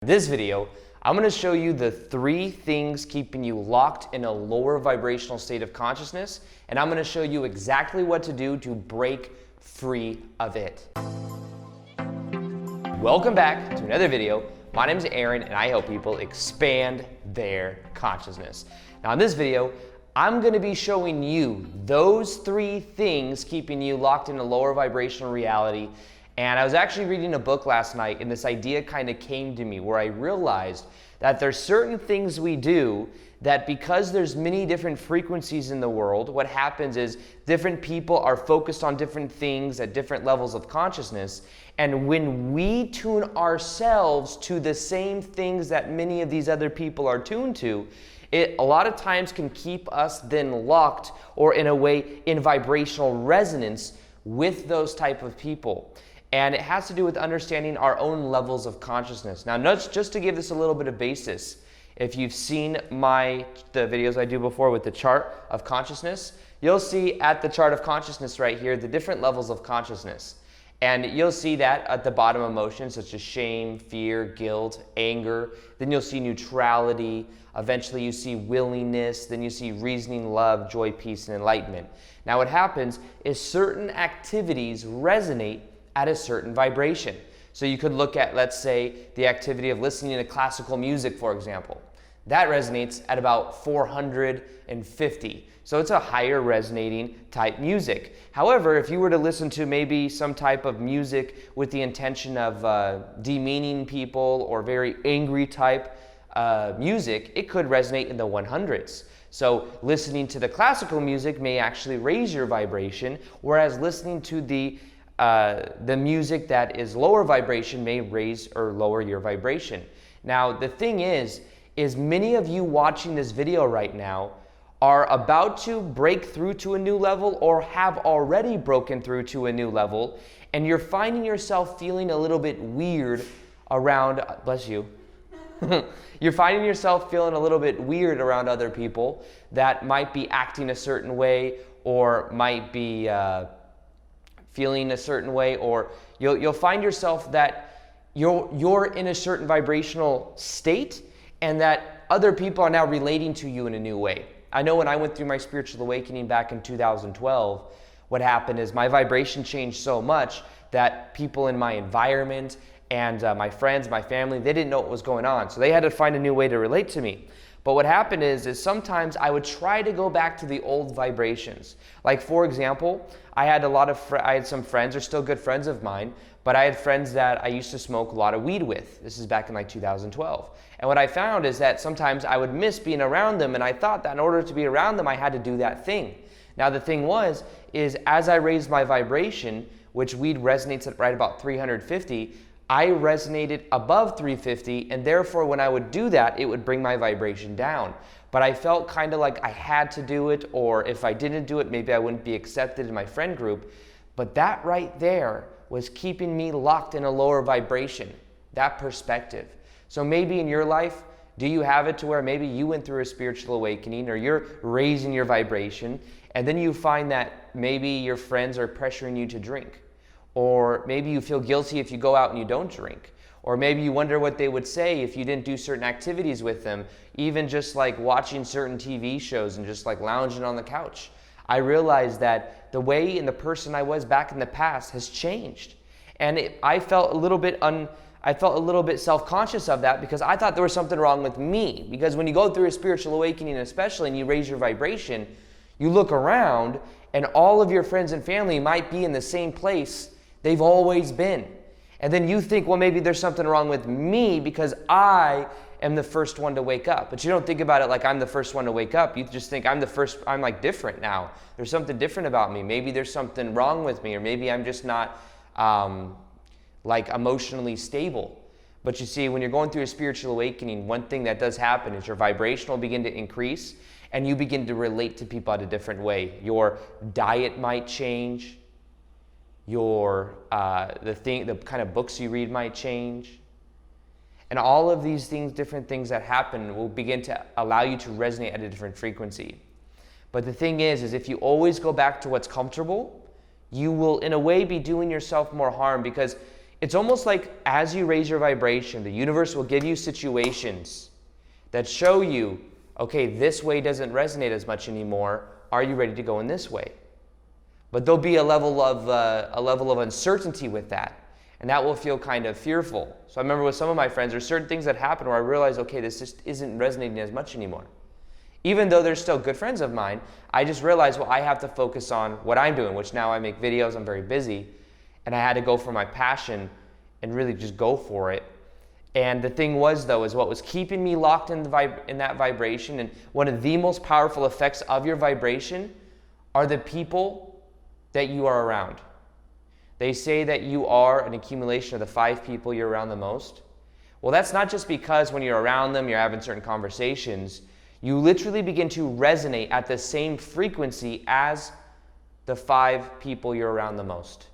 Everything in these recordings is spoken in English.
In this video, I'm going to show you the 3 things keeping you locked in a lower vibrational state of consciousness, and I'm going to show you exactly what to do to break free of it. Welcome back to another video. My name is Aaron, and I help people expand their consciousness. Now in this video, I'm going to be showing you those 3 things keeping you locked in a lower vibrational reality. And I was actually reading a book last night, and this idea kind of came to me where I realized that there's certain things we do that because there's many different frequencies in the world, what happens is different people are focused on different things at different levels of consciousness. And when we tune ourselves to the same things that many of these other people are tuned to, it a lot of times can keep us then locked or in a way in vibrational resonance with those type of people. And it has to do with understanding our own levels of consciousness. Now, just to give this a little bit of basis, if you've seen the videos I do before with the chart of consciousness, you'll see at the chart of consciousness right here, the different levels of consciousness. And you'll see that at the bottom emotions such as shame, fear, guilt, anger. Then you'll see neutrality. Eventually you see willingness. Then you see reasoning, love, joy, peace, and enlightenment. Now what happens is certain activities resonate at a certain vibration. So you could look at, let's say, the activity of listening to classical music, for example. That resonates at about 450. So it's a higher resonating type music. However, if you were to listen to maybe some type of music with the intention of demeaning people or very angry type music, it could resonate in the 100s. So listening to the classical music may actually raise your vibration, whereas listening to the music that is lower vibration may raise or lower your vibration. Now, the thing is many of you watching this video right now are about to break through to a new level or have already broken through to a new level, and you're finding yourself feeling a little bit weird around, bless you, you're finding yourself feeling a little bit weird around other people that might be acting a certain way or might be feeling a certain way, or you'll find yourself that you're in a certain vibrational state and that other people are now relating to you in a new way. I know when I went through my spiritual awakening back in 2012, what happened is my vibration changed so much that people in my environment and my friends, my family, they didn't know what was going on. So they had to find a new way to relate to me. But what happened is sometimes I would try to go back to the old vibrations. Like for example, I had some friends, they're still good friends of mine, but I had friends that I used to smoke a lot of weed with. This is back in like 2012. And what I found is that sometimes I would miss being around them, and I thought that in order to be around them, I had to do that thing. Now the thing is as I raised my vibration, which weed resonates at right about 350, I resonated above 350, and therefore when I would do that, it would bring my vibration down. But I felt kind of like I had to do it, or if I didn't do it, maybe I wouldn't be accepted in my friend group. But that right there was keeping me locked in a lower vibration, that perspective. So maybe in your life, do you have it to where maybe you went through a spiritual awakening or you're raising your vibration, and then you find that maybe your friends are pressuring you to drink? Or maybe you feel guilty if you go out and you don't drink. Or maybe you wonder what they would say if you didn't do certain activities with them, even just like watching certain TV shows and just like lounging on the couch. I realized that the way and the person I was back in the past has changed. And I felt a little bit self-conscious of that because I thought there was something wrong with me. Because when you go through a spiritual awakening especially and you raise your vibration, you look around and all of your friends and family might be in the same place they've always been. And then you think, well, maybe there's something wrong with me because I am the first one to wake up. But you don't think about it like I'm the first one to wake up. You just think I'm like different now. There's something different about me. Maybe there's something wrong with me, or maybe I'm just not like emotionally stable. But you see, when you're going through a spiritual awakening, one thing that does happen is your vibration will begin to increase and you begin to relate to people in a different way. Your diet might change. The kind of books you read might change. And all of these things, different things that happen will begin to allow you to resonate at a different frequency. But the thing is if you always go back to what's comfortable, you will in a way be doing yourself more harm, because It's almost like as you raise your vibration, the universe will give you situations that show you, okay, this way doesn't resonate as much anymore. Are you ready to go in this way? But there'll be a level of uncertainty with that, and that will feel kind of fearful. So I remember with some of my friends, there's certain things that happen where I realize, okay, this just isn't resonating as much anymore. Even though they're still good friends of mine, I just realized, well, I have to focus on what I'm doing, which now I make videos, I'm very busy, and I had to go for my passion and really just go for it. And the thing was, though, is what was keeping me locked in that vibration, and one of the most powerful effects of your vibration are the people that you are around. They say that you are an accumulation of the 5 people you're around the most. Well, that's not just because when you're around them, you're having certain conversations. You literally begin to resonate at the same frequency as the 5 people you're around the most.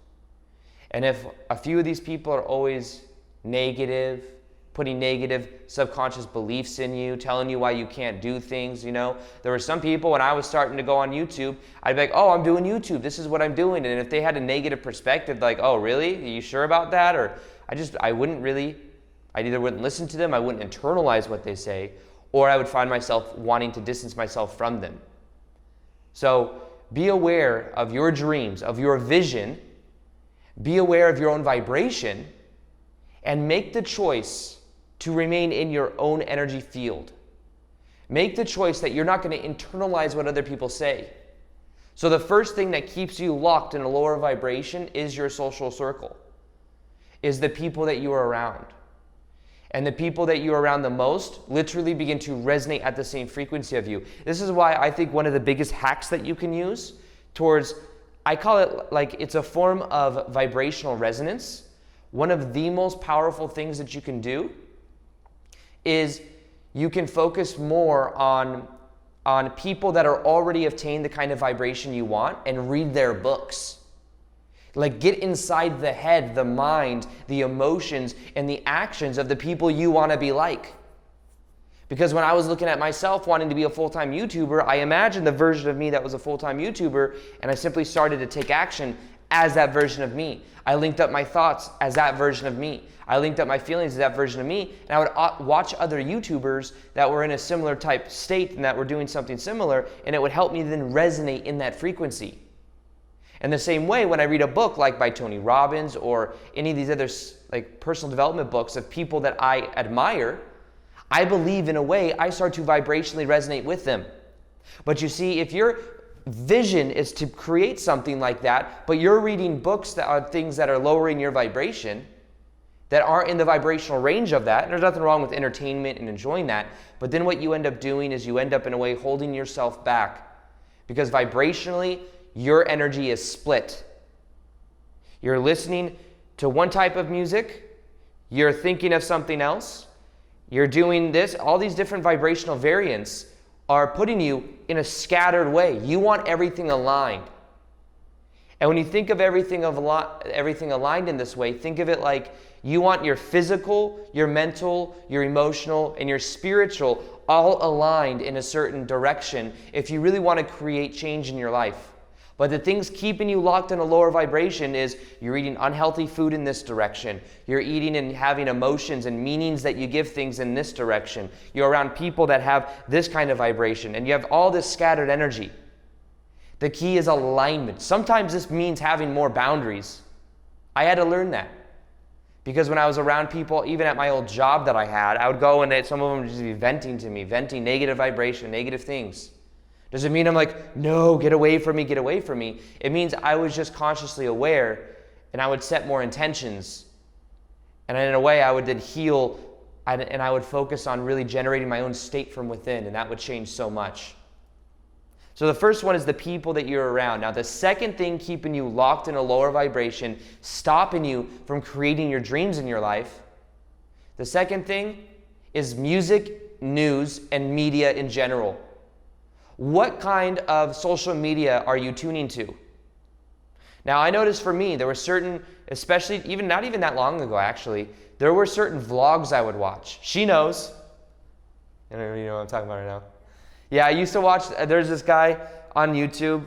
And if a few of these people are always negative, putting negative subconscious beliefs in you, telling you why you can't do things, there were some people when I was starting to go on YouTube, I'd be like, oh, I'm doing YouTube, this is what I'm doing. And if they had a negative perspective, like, oh, really? Are you sure about that? Or I either wouldn't listen to them, I wouldn't internalize what they say, or I would find myself wanting to distance myself from them. So be aware of your dreams, of your vision, be aware of your own vibration, and make the choice to remain in your own energy field. Make the choice that you're not going to internalize what other people say. So the first thing that keeps you locked in a lower vibration is your social circle, is the people that you are around. And the people that you're around the most literally begin to resonate at the same frequency of you. This is why I think one of the biggest hacks that you can use towards, I call it like it's a form of vibrational resonance. One of the most powerful things that you can do is you can focus more on people that are already obtained the kind of vibration you want and read their books. Like get inside the head, the mind, the emotions, and the actions of the people you want to be like. Because when I was looking at myself wanting to be a full-time YouTuber, I imagined the version of me that was a full-time YouTuber, and I simply started to take action as that version of me. I linked up my thoughts as that version of me. I linked up my feelings as that version of me, and I would watch other YouTubers that were in a similar type state and that were doing something similar, and it would help me then resonate in that frequency. And the same way, when I read a book like by Tony Robbins or any of these other like personal development books of people that I admire, I believe in a way I start to vibrationally resonate with them. But you see, if your vision is to create something like that, but you're reading books that are things that are lowering your vibration, that aren't in the vibrational range of that, and there's nothing wrong with entertainment and enjoying that, but then what you end up doing is you end up in a way holding yourself back, because vibrationally, your energy is split. You're listening to one type of music, you're thinking of something else, you're doing this, all these different vibrational variants are putting you in a scattered way. You want everything aligned. And when you think of everything aligned in this way, think of it like you want your physical, your mental, your emotional, and your spiritual all aligned in a certain direction if you really want to create change in your life. But the things keeping you locked in a lower vibration is you're eating unhealthy food in this direction. You're eating and having emotions and meanings that you give things in this direction. You're around people that have this kind of vibration, and you have all this scattered energy. The key is alignment. Sometimes this means having more boundaries. I had to learn that. Because when I was around people, even at my old job that I had, I would go and some of them would just be venting to me, venting negative vibration, negative things. Does it mean I'm like, no, get away from me, get away from me? It means I was just consciously aware, and I would set more intentions. And in a way, I would then heal, and I would focus on really generating my own state from within, and that would change so much. So the first one is the people that you're around. Now, the second thing keeping you locked in a lower vibration, stopping you from creating your dreams in your life, the second thing is music, news, and media in general. What kind of social media are you tuning to? Now, I noticed for me, there were certain, especially not even that long ago actually, there were certain vlogs I would watch. She knows. You know what I'm talking about right now. Yeah, I used to watch, there's this guy on YouTube,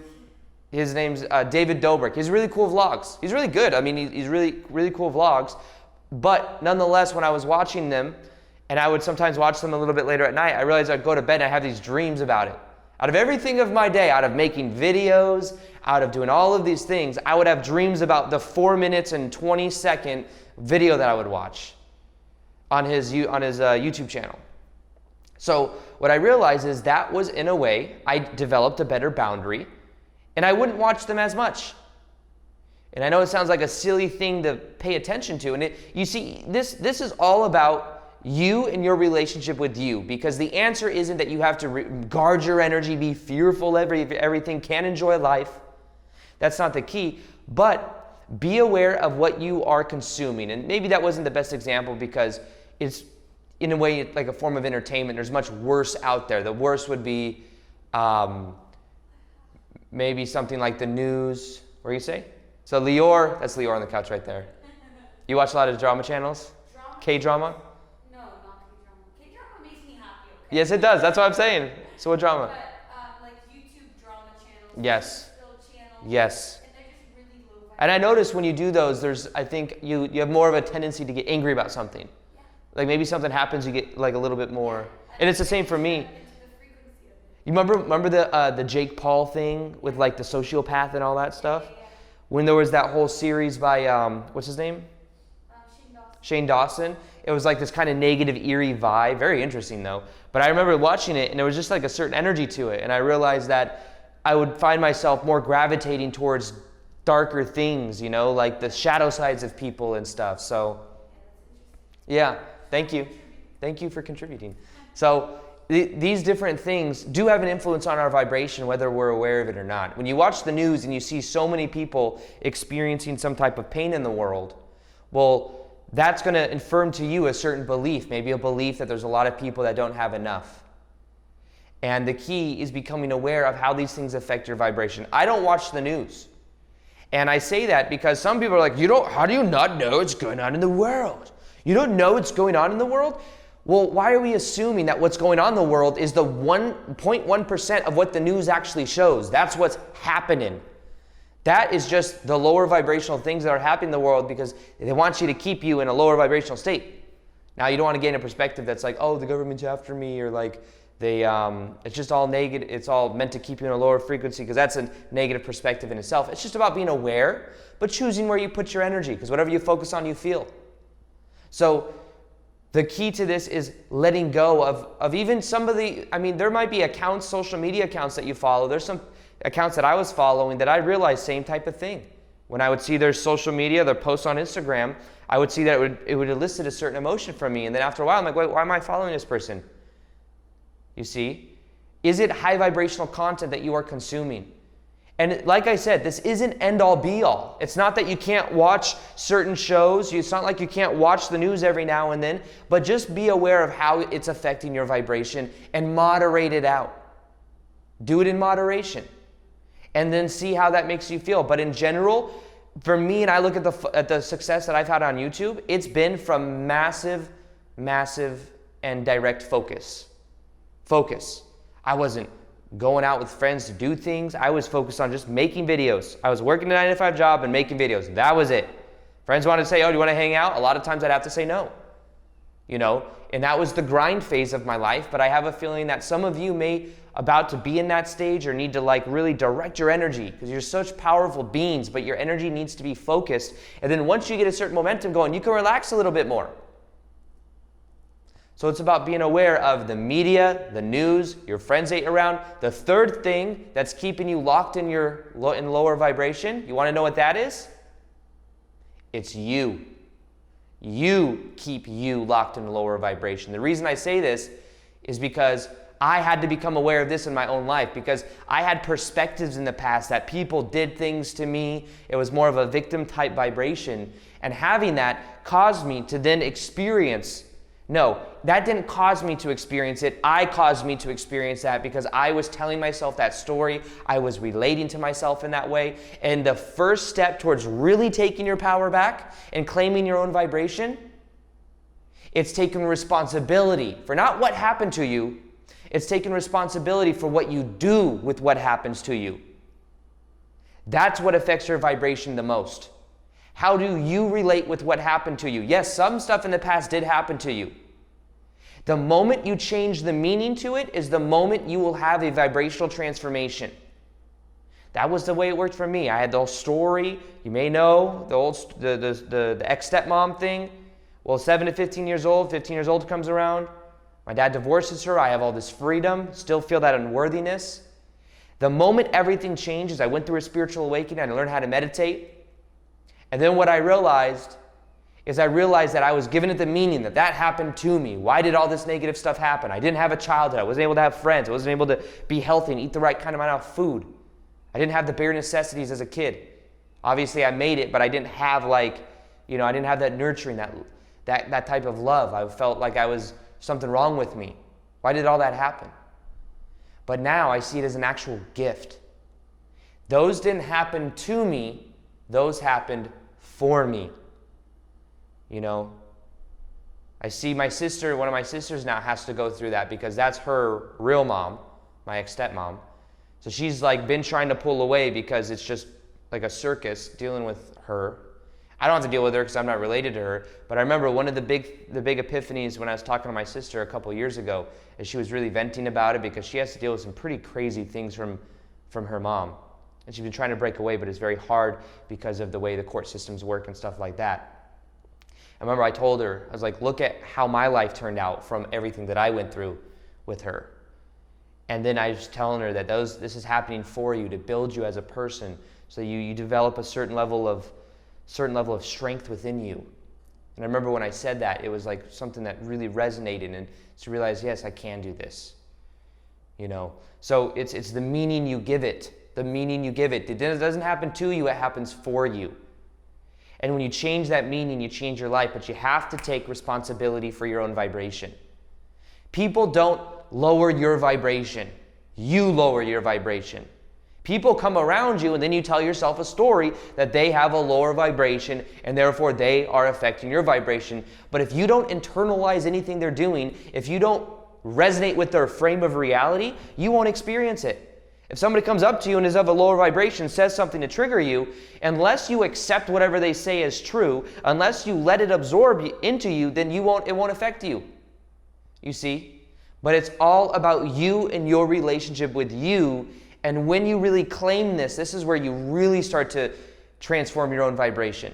his name's David Dobrik. He's really cool vlogs. He's really good. I mean, he's really, really cool vlogs. But nonetheless, when I was watching them, and I would sometimes watch them a little bit later at night, I realized I'd go to bed and I have these dreams about it. Out of everything of my day, out of making videos, out of doing all of these things, I would have dreams about the 4 minutes and 20-second video that I would watch on his YouTube channel. So what I realized is that was, in a way, I developed a better boundary, and I wouldn't watch them as much. And I know it sounds like a silly thing to pay attention to, and you see, this is all about you and your relationship with you, because the answer isn't that you have to guard your energy, be fearful of everything, can't enjoy life. That's not the key, but be aware of what you are consuming. And maybe that wasn't the best example because it's, in a way, like a form of entertainment. There's much worse out there. The worst would be maybe something like the news. What do you say? So Lior, that's Lior on the couch right there. You watch a lot of drama channels? K-drama? No, not K-drama. K-drama makes me happy, okay? Yes, it does. That's what I'm saying. So what drama? But like YouTube drama channels. Yes. Channels, yes. And they're just really low vibe. And I notice when you do those, I think you have more of a tendency to get angry about something. Yeah. Like maybe something happens, you get like a little bit more. And it's the same for me. You remember the Jake Paul thing with like the sociopath and all that stuff? Yeah. When there was that whole series by, what's his name? Shane Dawson. It was like this kind of negative, eerie vibe. Very interesting though. But I remember watching it and there was just like a certain energy to it. And I realized that I would find myself more gravitating towards darker things, you know, like the shadow sides of people and stuff. So, yeah, thank you. Thank you for contributing. So, these different things do have an influence on our vibration, whether we're aware of it or not. When you watch the news and you see so many people experiencing some type of pain in the world, well, that's going to affirm to you a certain belief, maybe a belief that there's a lot of people that don't have enough. And the key is becoming aware of how these things affect your vibration. I don't watch the news. And I say that because some people are like, how do you not know what's going on in the world? You don't know what's going on in the world? Well, why are we assuming that what's going on in the world is the 1.1% of what the news actually shows? That's what's happening. That is just the lower vibrational things that are happening in the world because they want you to keep you in a lower vibrational state. Now, you don't want to get in a perspective that's like, oh, the government's after me, or like it's just all negative. It's all meant to keep you in a lower frequency, because that's a negative perspective in itself. It's just about being aware, but choosing where you put your energy, because whatever you focus on, you feel. So the key to this is letting go of even some of there might be accounts, social media accounts that you follow. There's some accounts that I was following that I realized same type of thing. When I would see their social media, their posts on Instagram, I would see that it would elicit a certain emotion from me. And then after a while, I'm like, wait, why am I following this person? You see? Is it high vibrational content that you are consuming? And like I said, this isn't end-all be-all. It's not that you can't watch certain shows. It's not like you can't watch the news every now and then, but just be aware of how it's affecting your vibration and moderate it out. Do it in moderation. And then see how that makes you feel. But in general, for me, and I look at the success that I've had on YouTube, it's been from massive and direct focus. Focus. I wasn't going out with friends to do things. I was focused on just making videos. I was working a 9-to-5 job and making videos. That was it. Friends wanted to say, oh, do you want to hang out? A lot of times I'd have to say no. And that was the grind phase of my life. But I have a feeling that some of you may about to be in that stage or need to really direct your energy, because you're such powerful beings, but your energy needs to be focused. And then once you get a certain momentum going, you can relax a little bit more. So it's about being aware of the media, the news, your friends that you're around. The third thing that's keeping you locked in lower vibration, you want to know what that is? It's you. You keep you locked in lower vibration. The reason I say this is because I had to become aware of this in my own life, because I had perspectives in the past that people did things to me. It was more of a victim type vibration. And having that caused me to then experience. No, that didn't cause me to experience it. I caused me to experience that because I was telling myself that story. I was relating to myself in that way. And the first step towards really taking your power back and claiming your own vibration, it's taking responsibility for not what happened to you. It's taking responsibility for what you do with what happens to you. That's what affects your vibration the most. How do you relate with what happened to you? Yes, some stuff in the past did happen to you. The moment you change the meaning to it is the moment you will have a vibrational transformation. That was the way it worked for me. I had the whole story, you may know, the ex-stepmom thing. Well, 7 to 15 years old, 15 years old comes around. My dad divorces her. I have all this freedom, still feel that unworthiness. The moment everything changes, I went through a spiritual awakening. I learned how to meditate. And then what I realized is that I was given it the meaning that happened to me. Why did all this negative stuff happen? I didn't have a childhood. I wasn't able to have friends. I wasn't able to be healthy and eat the right kind amount of food. I didn't have the bare necessities as a kid. Obviously, I made it, but I didn't have I didn't have that nurturing, that type of love. I felt like I was something wrong with me. Why did all that happen? But now I see it as an actual gift. Those didn't happen to me. Those happened for me. I see my sister, one of my sisters now has to go through that because that's her real mom, my ex-stepmom. So she's been trying to pull away because it's just like a circus dealing with her. I don't have to deal with her because I'm not related to her, but I remember one of the big epiphanies when I was talking to my sister a couple years ago is she was really venting about it because she has to deal with some pretty crazy things from her mom. And she's been trying to break away, but it's very hard because of the way the court systems work and stuff like that. I remember I told her, I was like, look at how my life turned out from everything that I went through with her. And then I was telling her that this is happening for you to build you as a person so you develop a certain level of strength within you. And I remember when I said that, it was like something that really resonated and to realize, yes, I can do this. So it's the meaning you give it. The meaning you give it. It doesn't happen to you, it happens for you. And when you change that meaning, you change your life, but you have to take responsibility for your own vibration. People don't lower your vibration. You lower your vibration. People come around you and then you tell yourself a story that they have a lower vibration and therefore they are affecting your vibration. But if you don't internalize anything they're doing, if you don't resonate with their frame of reality, you won't experience it. If somebody comes up to you and is of a lower vibration, says something to trigger you, unless you accept whatever they say as true, unless you let it absorb into you, then it won't affect you. You see? But it's all about you and your relationship with you. And when you really claim this is where you really start to transform your own vibration.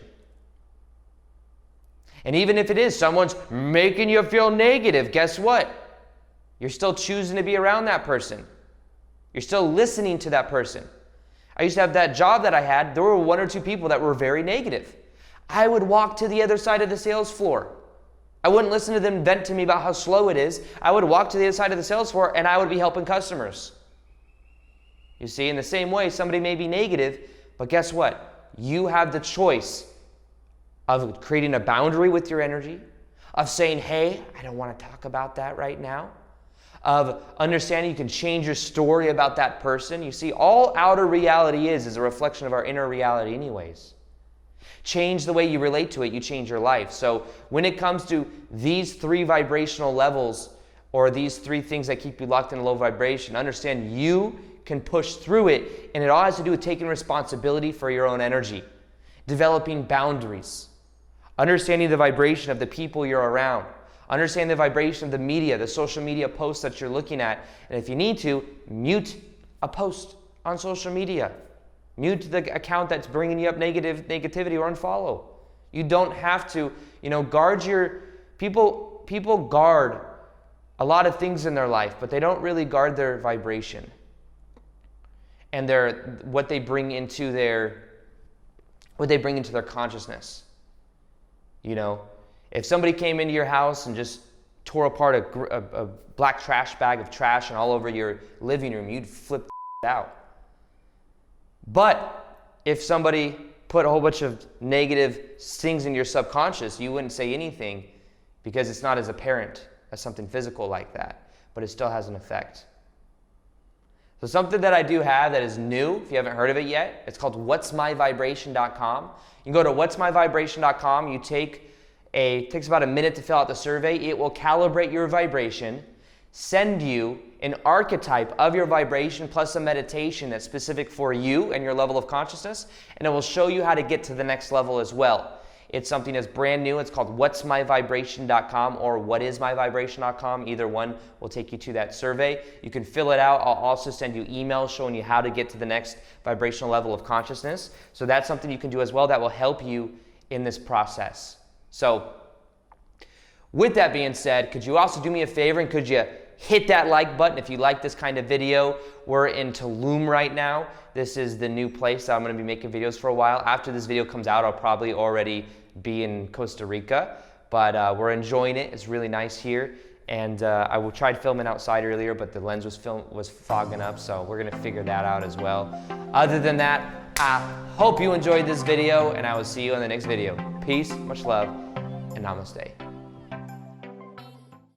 And even if it is someone's making you feel negative, guess what? You're still choosing to be around that person. You're still listening to that person. I used to have that job that I had. There were 1 or 2 people that were very negative. I would walk to the other side of the sales floor. I wouldn't listen to them vent to me about how slow it is. I would walk to the other side of the sales floor and I would be helping customers. You see, in the same way, somebody may be negative, but guess what? You have the choice of creating a boundary with your energy, of saying, hey, I don't want to talk about that right now, of understanding you can change your story about that person. You see, all outer reality is a reflection of our inner reality anyways. Change the way you relate to it, you change your life. So when it comes to these 3 vibrational levels or these 3 things that keep you locked in a low vibration, understand you can push through it, and it all has to do with taking responsibility for your own energy, developing boundaries, understanding the vibration of the people you're around, understand the vibration of the media, the social media posts that you're looking at. And if you need to, mute a post on social media. Mute the account that's bringing you up negativity or unfollow. You don't have to, guard your... People guard a lot of things in their life, but they don't really guard their vibration and what they bring into their consciousness. If somebody came into your house and just tore apart a black trash bag of trash and all over your living room, you'd flip out. But if somebody put a whole bunch of negative things in your subconscious, you wouldn't say anything because it's not as apparent as something physical like that, but it still has an effect. So something that I do have that is new, if you haven't heard of it yet, it's called whatsmyvibration.com. You can go to whatsmyvibration.com, it takes about a minute to fill out the survey. It will calibrate your vibration, send you an archetype of your vibration plus a meditation that's specific for you and your level of consciousness, and it will show you how to get to the next level as well. It's something that's brand new. It's called whatsmyvibration.com or whatismyvibration.com. Either one will take you to that survey. You can fill it out. I'll also send you emails showing you how to get to the next vibrational level of consciousness. So that's something you can do as well that will help you in this process. So with that being said, could you also do me a favor and could you hit that like button if you like this kind of video? We're in Tulum right now. This is the new place that I'm going to be making videos for a while. After this video comes out, I'll probably already be in Costa Rica, but we're enjoying it. It's really nice here. And I tried filming outside earlier, but the lens was fogging up, so we're going to figure that out as well. Other than that, I hope you enjoyed this video, and I will see you in the next video. Peace, much love, and namaste.